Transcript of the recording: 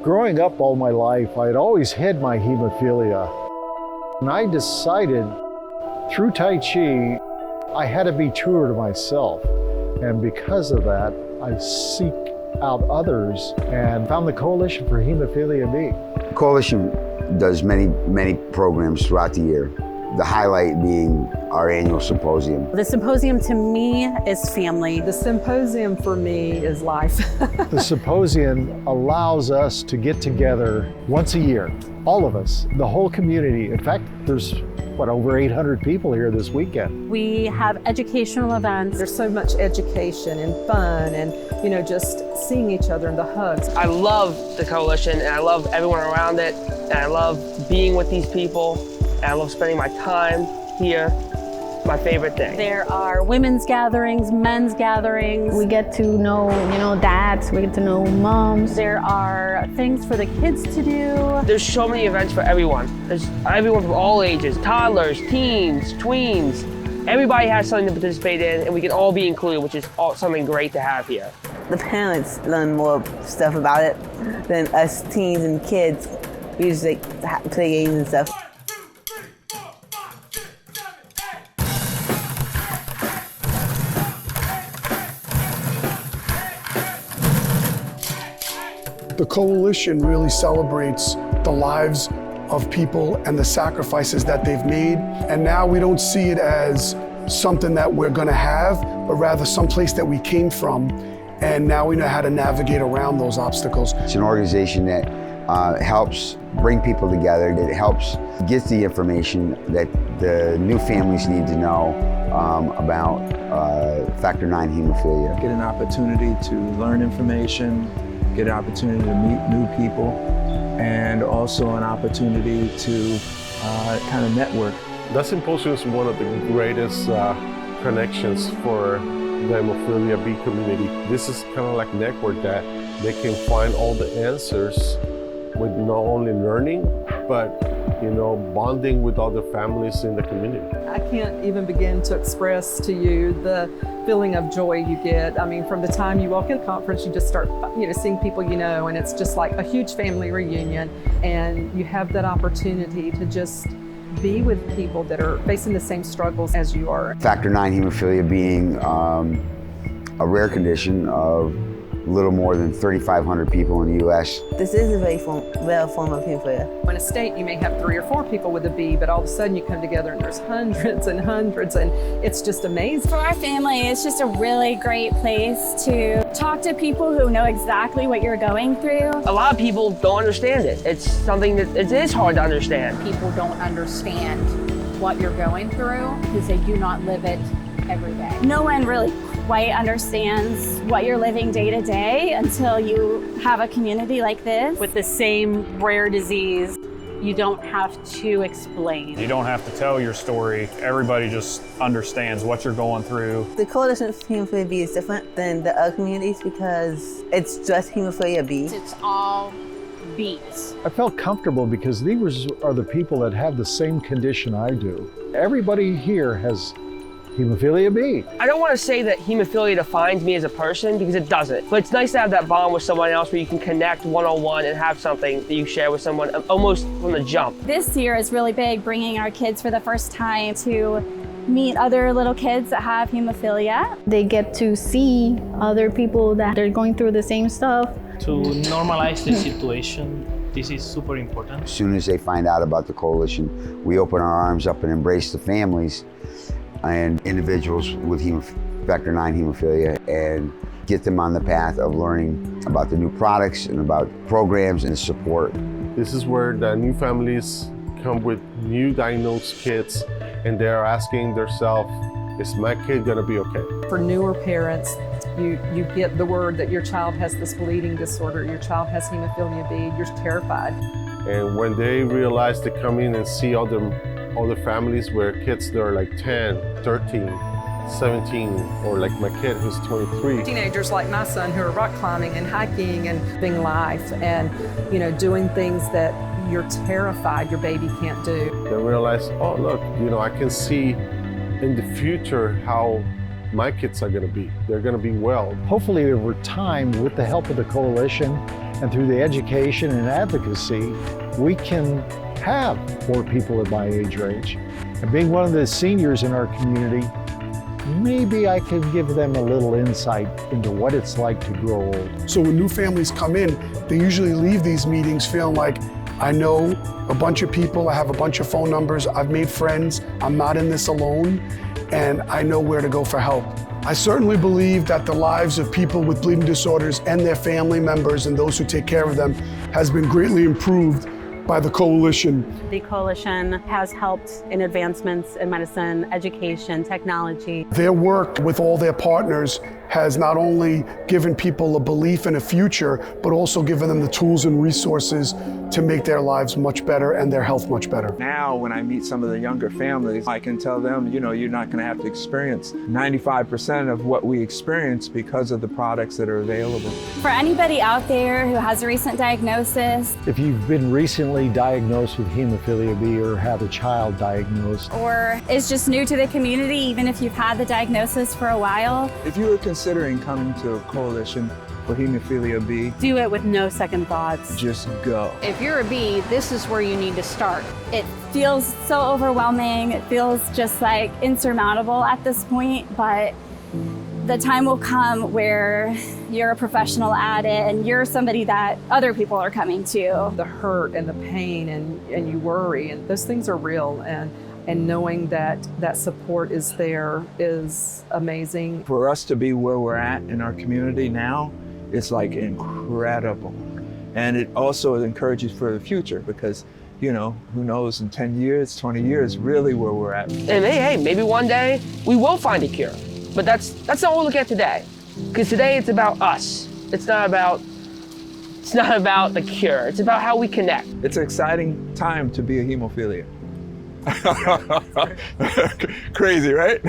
Growing up all my life, I'd always had my hemophilia. And I decided through Tai Chi, I had to be truer to myself. And because of that, I seek out others and found the Coalition for Hemophilia B. Coalition does many programs throughout the year. The highlight being our annual symposium. The symposium to me is family. The symposium for me is life. The symposium allows us to get together once a year, all of us, the whole community. In fact, there's over 800 people here this weekend. We have educational events. There's so much education and fun and, just seeing each other and the hugs. I love the Coalition and I love everyone around it and I love being with these people and I love spending my time here. My favorite thing. There are women's gatherings, men's gatherings. We get to know, dads, we get to know moms. There are things for the kids to do. There's so many events for everyone. There's everyone from all ages, toddlers, teens, tweens. Everybody has something to participate in and we can all be included, which is something great to have here. The parents learn more stuff about it than us teens and kids. We just play games and stuff. The Coalition really celebrates the lives of people and the sacrifices that they've made. And now we don't see it as something that we're gonna have, but rather someplace that we came from. And now we know how to navigate around those obstacles. It's an organization that helps bring people together, that helps get the information that the new families need to know about Factor IX hemophilia. Get an opportunity to learn information, get an opportunity to meet new people, and also an opportunity to kind of network. The Symposium is one of the greatest connections for the Hemophilia B community. This is kind of like network that they can find all the answers with not only learning, but bonding with other families in the community. I can't even begin to express to you the feeling of joy you get. I mean, from the time you walk in the conference, you just start, seeing people and it's just like a huge family reunion. And you have that opportunity to just be with people that are facing the same struggles as you are. Factor IX hemophilia being a rare condition of a little more than 3,500 people in the U.S. This is a very rare form of hemophilia. In a state, you may have 3 or 4 people with a B, but all of a sudden you come together and there's hundreds and hundreds, and it's just amazing. For our family, it's just a really great place to talk to people who know exactly what you're going through. A lot of people don't understand it. It's something that it is hard to understand. People don't understand what you're going through because they do not live it every day. No one really quite understands what you're living day to day until you have a community like this. With the same rare disease, you don't have to explain. You don't have to tell your story. Everybody just understands what you're going through. The Coalition for Hemophilia B is different than the other communities because it's just Hemophilia B. It's all B's. I felt comfortable because these are the people that have the same condition I do. Everybody here has Hemophilia B. I don't want to say that hemophilia defines me as a person because it doesn't, but it's nice to have that bond with someone else where you can connect one-on-one and have something that you share with someone almost from the jump. This year is really big, bringing our kids for the first time to meet other little kids that have hemophilia. They get to see other people that are going through the same stuff. To normalize the situation, this is super important. As soon as they find out about the Coalition, we open our arms up and embrace the families and individuals with Factor IX hemophilia and get them on the path of learning about the new products and about programs and support. This is where the new families come with new diagnosed kids and they're asking themselves, is my kid gonna be okay? For newer parents, you get the word that your child has this bleeding disorder, your child has hemophilia B, you're terrified. And when they realize to come in and see other families where kids that are like 10, 13, 17, or like my kid who's 23. Teenagers like my son who are rock climbing and hiking and living life and doing things that you're terrified your baby can't do. They realize, oh look, I can see in the future how my kids are gonna be. They're gonna be well. Hopefully over time, with the help of the Coalition And through the education and advocacy, we can have more people at my age range. And being one of the seniors in our community, maybe I could give them a little insight into what it's like to grow old. So when new families come in, they usually leave these meetings feeling like, I know a bunch of people, I have a bunch of phone numbers, I've made friends, I'm not in this alone, and I know where to go for help. I certainly believe that the lives of people with bleeding disorders and their family members and those who take care of them has been greatly improved by the coalition. The coalition has helped in advancements in medicine, education, technology. Their work with all their partners has not only given people a belief in a future, but also given them the tools and resources to make their lives much better and their health much better. Now, when I meet some of the younger families, I can tell them, you know, you're not going to have to experience 95% of what we experience because of the products that are available. For anybody out there who has a recent diagnosis, If you've been recently diagnosed with hemophilia B or have a child diagnosed, or is just new to the community, even if you've had the diagnosis for a while, If you were considering coming to a coalition for hemophilia B, Do it with no second thoughts. just go. If you're a B, this is where you need to start. it feels so overwhelming. It feels just like insurmountable at this point, but the time will come where you're a professional at it and you're somebody that other people are coming to. The hurt and the pain and you worry, and those things are real, and knowing that that support is there is amazing. For us to be where we're at in our community now, it's like incredible. And it also encourages for the future because, you know, who knows in 10 years, 20 years, really where we're at. And hey, maybe one day we will find a cure. But that's not what we look at today. Because today it's about us. It's not about the cure. It's about how we connect. It's an exciting time to be a hemophilia. Crazy, right?